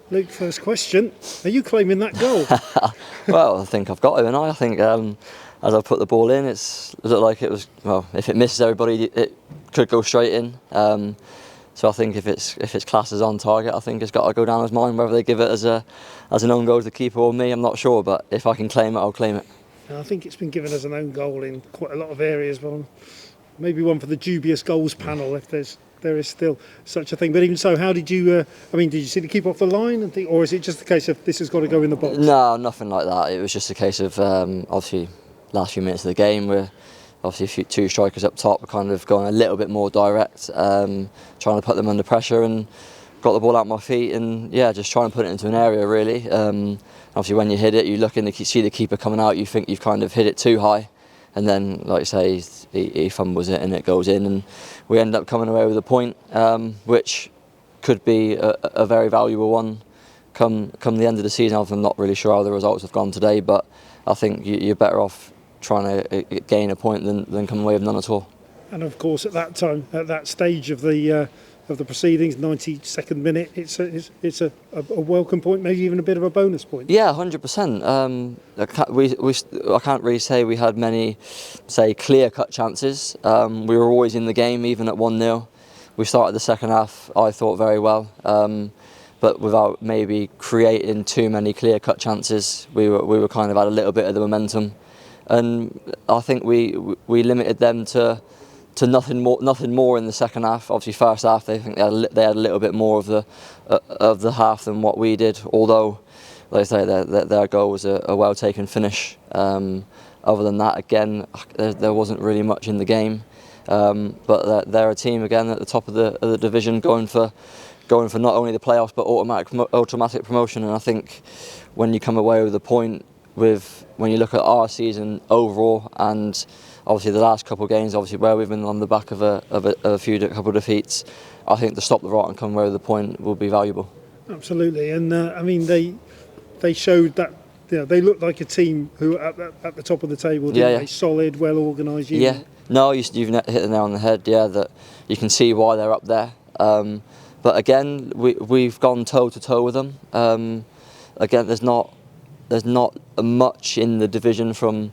Luke, first question. Are you claiming that goal? Well, I think I've got him, and I think as I put the ball in, it looked like it was, well, if it misses everybody, it could go straight in. So I think if it's classed as on target, I think it's got to go down as mine. Whether they give it as an own goal to the keeper or me, I'm not sure. But if I can claim it, I'll claim it. I think it's been given as an own goal in quite a lot of areas. Well, maybe one for the dubious goals panel if there is still such a thing. But even so, how did you? Did you see the keeper off the line and think, or is it just a case of this has got to go in the box? No, nothing like that. It was just a case of obviously last few minutes of the game we're obviously two strikers up top, we're kind of going a little bit more direct, trying to put them under pressure, and got the ball out my feet, and just trying to put it into an area really. Obviously when you hit it, you look in, see the keeper coming out, you think you've kind of hit it too high, and then like you say, he fumbles it and it goes in, and we end up coming away with a point, which could be a very valuable one come the end of the season. I'm not really sure how the results have gone today, but I think you're better off trying to gain a point than come away with none at all. And of course, at that time, at that stage of the proceedings, 92nd minute, it's a welcome point, maybe even a bit of a bonus point. Yeah, 100%. I can't really say we had many, say, clear-cut chances. We were always in the game, even at 1-0. We started the second half, I thought, very well, but without maybe creating too many clear-cut chances. We were kind of had a little bit of the momentum, and I think we limited them to nothing more in the second half. Obviously, first half they had a little bit more of the half than what we did. Although, like I say, their goal was a well taken finish. Other than that, again, there wasn't really much in the game. But they're a team again at the top of the division, going for not only the playoffs but automatic promotion. And I think when you come away with a point, when you look at our season overall, and obviously the last couple of games, obviously where we've been on the back of a couple of defeats, I think to stop the rot and come away with a point will be valuable. Absolutely, and they showed that they looked like a team who at the top of the table, didn't they? Solid, well organised. Yeah, no, you've hit the nail on the head. Yeah, that you can see why they're up there. But again, we've gone toe to toe with them. Again, there's not much in the division from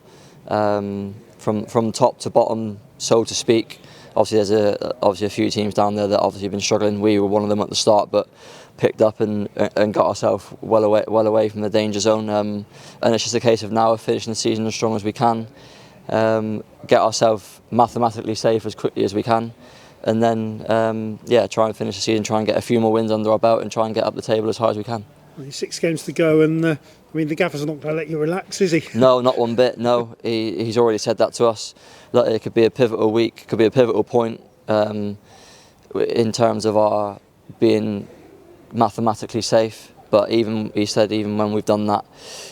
top to bottom, so to speak. Obviously, there's a few teams down there that obviously have been struggling. We were one of them at the start, but picked up and got ourselves well away from the danger zone. And it's just a case of now finishing the season as strong as we can, get ourselves mathematically safe as quickly as we can, and then try and finish the season, try and get a few more wins under our belt, and try and get up the table as high as we can. 6 games to go, and the gaffer's not going to let you relax, is he? No, not one bit. No, he's already said that to us. That it could be a pivotal week, could be a pivotal point in terms of our being mathematically safe. But he said even when we've done that,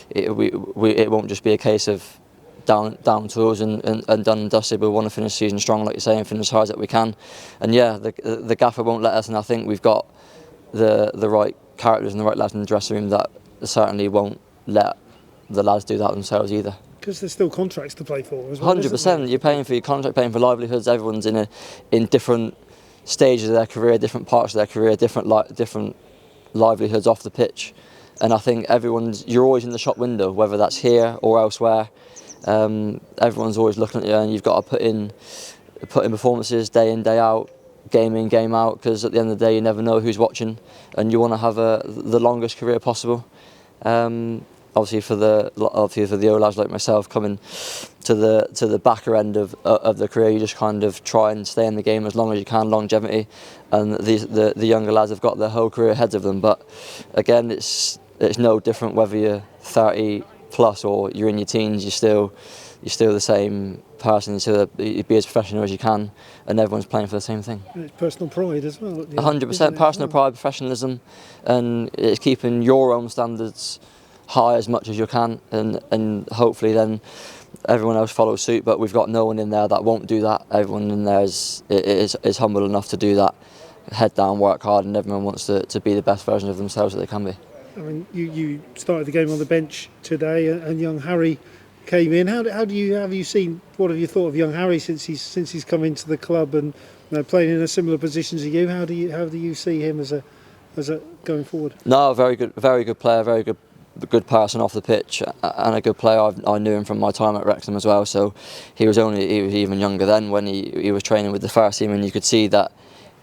it won't just be a case of down tools and done and dusted. We want to finish the season strong, like you say, and finish as hard as we can. And the gaffer won't let us, and I think we've got the right characters and the right lads in the dressing room that certainly won't let the lads do that themselves either. Because there's still contracts to play for as well. 100%. You're paying for your contract, paying for livelihoods. Everyone's in different stages of their career, different parts of their career, different livelihoods off the pitch. And I think you're always in the shop window, whether that's here or elsewhere. Everyone's always looking at you, and you've got to put in performances day in, day out, game in, game out, because at the end of the day you never know who's watching, and you want to have the longest career possible. Obviously for the old lads like myself coming to the backer end of the career, you just kind of try and stay in the game as long as you can, longevity, and the younger lads have got their whole career ahead of them. But again, it's no different whether you're 30 plus or you're in your teens. You're still the same person, so be as professional as you can, and everyone's playing for the same thing. And it's personal pride as well. 100% personal pride, professionalism, and it's keeping your own standards high as much as you can, and hopefully then everyone else follows suit. But we've got no one in there that won't do that. Everyone in there is humble enough to do that, head down, work hard, and everyone wants to be the best version of themselves that they can be. I mean, you started the game on the bench today, and young Harry came in. What have you thought of young Harry since he's come into the club and playing in a similar position to you? How do you see him as as going forward? No, very good player, very good person off the pitch, and a good player. I knew him from my time at Wrexham as well. So he was even younger then when he was training with the first team, and you could see that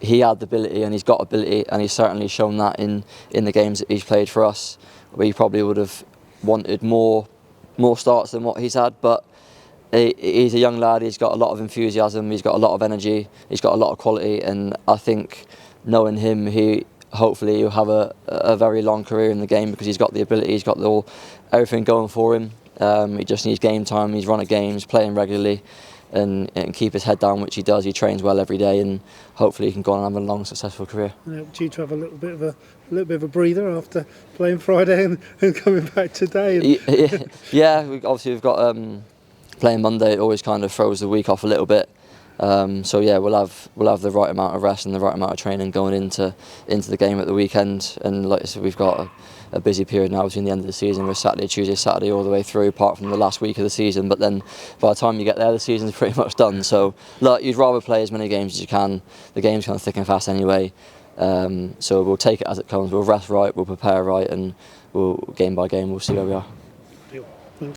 he had the ability, and he's got ability, and he's certainly shown that in the games that he's played for us. We probably would have wanted more starts than what he's had, but he's a young lad. He's got a lot of enthusiasm. He's got a lot of energy. He's got a lot of quality, and I think knowing him, hopefully he'll have a very long career in the game because he's got the ability. He's got everything going for him. He just needs game time. He's run at games, playing regularly, and keep his head down, which he does. He trains well every day, and hopefully he can go on and have a long, successful career. Due to have a little bit of a breather after playing Friday and coming back today. Yeah, we've got playing Monday. It always kind of throws the week off a little bit. So yeah, we'll have the right amount of rest and the right amount of training going into the game at the weekend. And like I said, we've got a busy period now between the end of the season with Saturday, Tuesday, Saturday all the way through, apart from the last week of the season. But then by the time you get there, the season's pretty much done. So look, you'd rather play as many games as you can. The game's kind of thick and fast anyway. So we'll take it as it comes. We'll rest right, we'll prepare right, and we'll game by game we'll see where we are.